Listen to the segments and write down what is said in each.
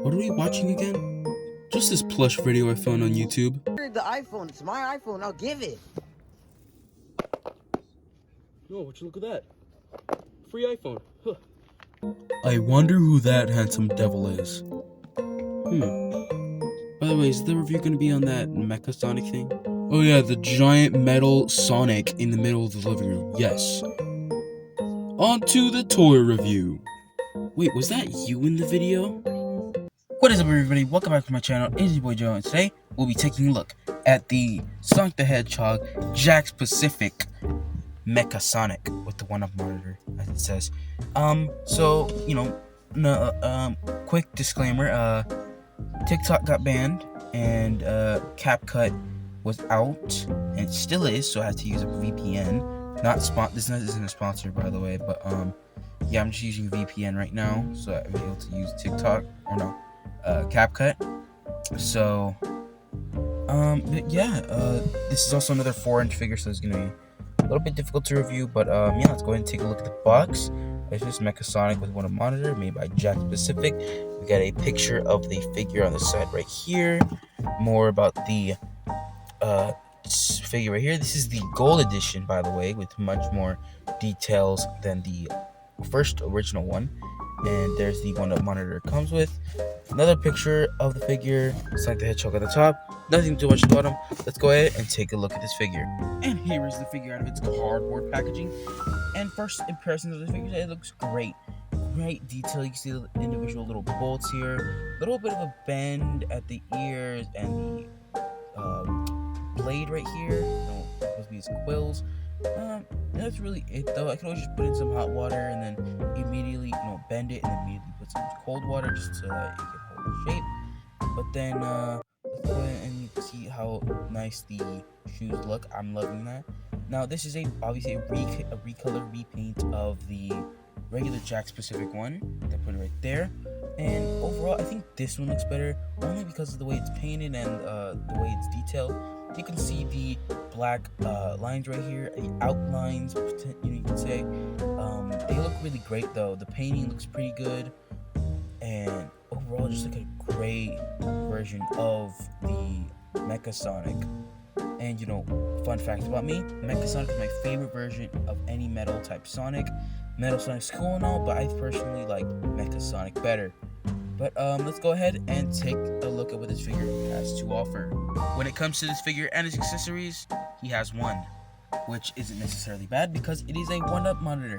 What are we watching again? Just this plush video I found on YouTube. The iPhone, it's my iPhone, I'll give it. Oh, would you look at that? Free iPhone. Huh. I wonder who that handsome devil is. By the way, is the review gonna be on that Mecha Sonic thing? Oh yeah, the giant metal Sonic in the middle of the living room. Yes. On to the toy review. Wait, was that you in the video? What is up, everybody? Welcome back to my channel. It's your boy Joe, and today we'll be taking a look at the Sonic the Hedgehog Jakks Pacific Mecha Sonic with the 1-up monitor, as it says. Quick disclaimer, TikTok got banned, and CapCut was out, and it still is, so I had to use a VPN. This isn't a sponsor, by the way, but yeah, I'm just using VPN right now, so I'm able to use TikTok, CapCut. So, this is also another 4-inch figure, so it's gonna be a little bit difficult to review, but yeah, let's go ahead and take a look at the box. It's just Mecha Sonic with 1-up monitor, made by Jakks Pacific. We got a picture of the figure on the side right here. More about the figure right here. This is the gold edition, by the way, with much more details than the first original one. And there's the 1-up monitor it comes with. Another picture of the figure. It's like the hedgehog at the top. Nothing too much at the bottom. Let's go ahead and take a look at this figure. And here is the figure out of its cardboard packaging. And first impressions of the figure, it looks great. Great detail. You can see the individual little bolts here. A little bit of a bend at the ears and the blade right here. Supposed to be his quills. That's really it, though. I can always just put in some hot water and then immediately, bend it and then immediately put some cold water just so that it can hold its shape. But then, let's go ahead and you can see how nice the shoes look. I'm loving that. Now, this is obviously a recolor repaint of the regular Jakks Pacific one. I put it right there. And overall, I think this one looks better only because of the way it's painted and the way it's detailed. You can see the black lines right here, the outlines, you can say. They look really great, though. The painting looks pretty good. And overall, just like a great version of the Mecha Sonic. And, fun fact about me, Mecha Sonic is my favorite version of any metal type Sonic. Metal Sonic's cool and all, but I personally like Mecha Sonic better. But let's go ahead and take a look at what this figure has to offer. When it comes to this figure and his accessories, he has one, which isn't necessarily bad because it is a 1-up monitor,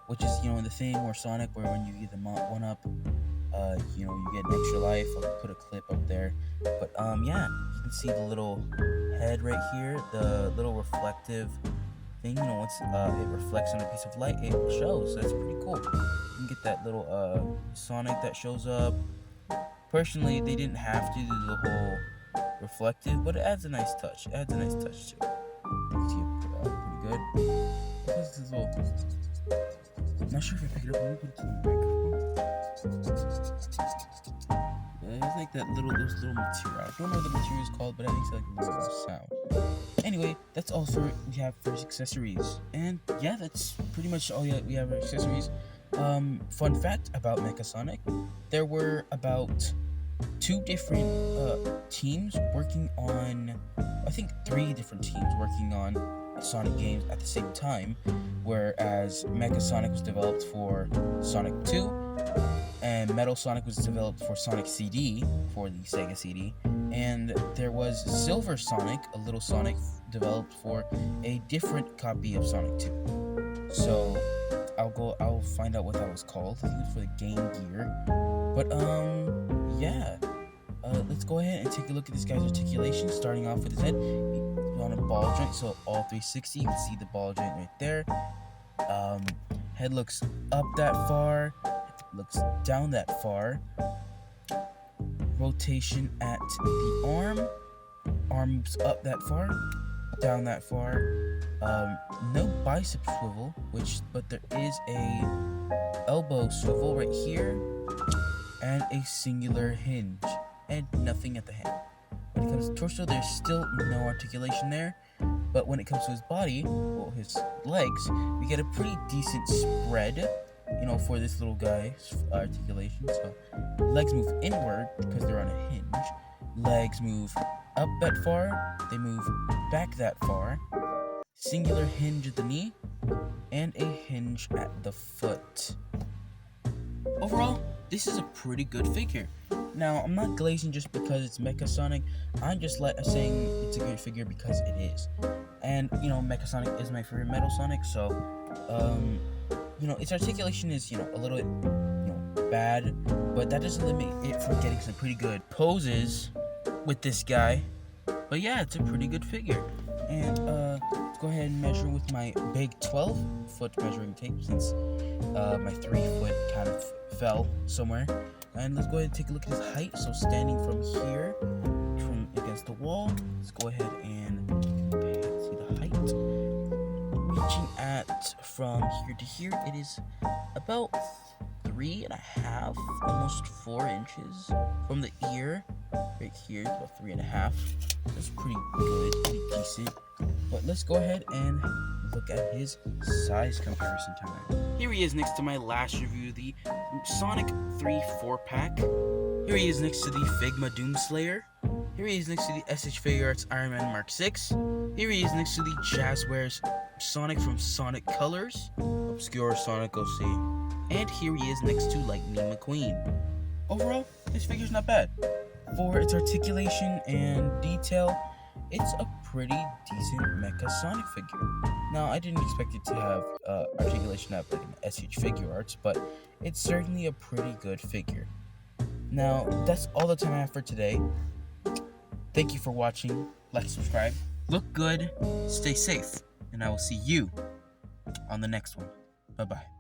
which is, the thing where Sonic, where when you get the 1-up, you get an extra life. I'll put a clip up there. But yeah, you can see the little head right here, the little reflective thing. Once it reflects on a piece of light, it shows. So that's pretty cool. You can get that little Sonic that shows up. Personally, they didn't have to do the whole reflective, but it adds a nice touch. To it. You can see it pretty good. This is I'm not sure if I pick it up. Let me put it to the microphone. It's like those little material. I don't know what the material is called, but I think it's like a little sound. Anyway, that's all we have for accessories. And yeah, that's pretty much all we have for accessories. Fun fact about Mecha Sonic, there were about 2 different teams working on, I think 3 different teams working on Sonic games at the same time, whereas Mecha Sonic was developed for Sonic 2, and Metal Sonic was developed for Sonic CD, for the Sega CD, and there was Silver Sonic, a little Sonic, developed for a different copy of Sonic 2. So I'll find out what that was called. I think it was for the Game Gear. But yeah. Let's go ahead and take a look at this guy's articulation, starting off with his head. He's on a ball joint, so all 360. You can see the ball joint right there. Head looks up that far, looks down that far. Rotation at the arms up that far, down that far. No bicep swivel, but there is a elbow swivel right here, and a singular hinge, and nothing at the hand. When it comes to torso, there's still no articulation there, but when it comes to his body, his legs, we get a pretty decent spread for this little guy's articulation. So legs move inward because they're on a hinge. Legs move up that far, they move back that far. Singular hinge at the knee, and a hinge at the foot. Overall, this is a pretty good figure. Now, I'm not glazing just because it's Mecha Sonic. I'm just saying it's a good figure because it is. And, Mecha Sonic is my favorite Metal Sonic, so, its articulation is, a little bit, bad, but that doesn't limit it from getting some pretty good poses with this guy. But yeah, it's a pretty good figure. And, let's go ahead and measure with my big 12-foot measuring tape since my 3-foot kind of fell somewhere. And let's go ahead and take a look at his height. So standing from here, from against the wall, let's go ahead and see the height. Reaching at from here to here, it is about 3.5, almost 4 inches from the ear. Right here, about 3.5. That's pretty good, pretty decent. But let's go ahead and look at his size comparison time. Here he is next to my last review, the Sonic 3 4-pack. Here he is next to the Figma Doomslayer. Here he is next to the SH Figure Arts Iron Man Mark 6. Here he is next to the Jazzwares Sonic from Sonic Colors, Obscure Sonic OC. And here he is next to Lightning McQueen. Overall, this figure's not bad. For its articulation and detail, it's a pretty decent Mecha Sonic figure. Now, I didn't expect it to have articulation up like an SH Figure Arts, but it's certainly a pretty good figure. Now, that's all the time I have for today. Thank you for watching. Like, subscribe, look good, stay safe, and I will see you on the next one. Bye-bye.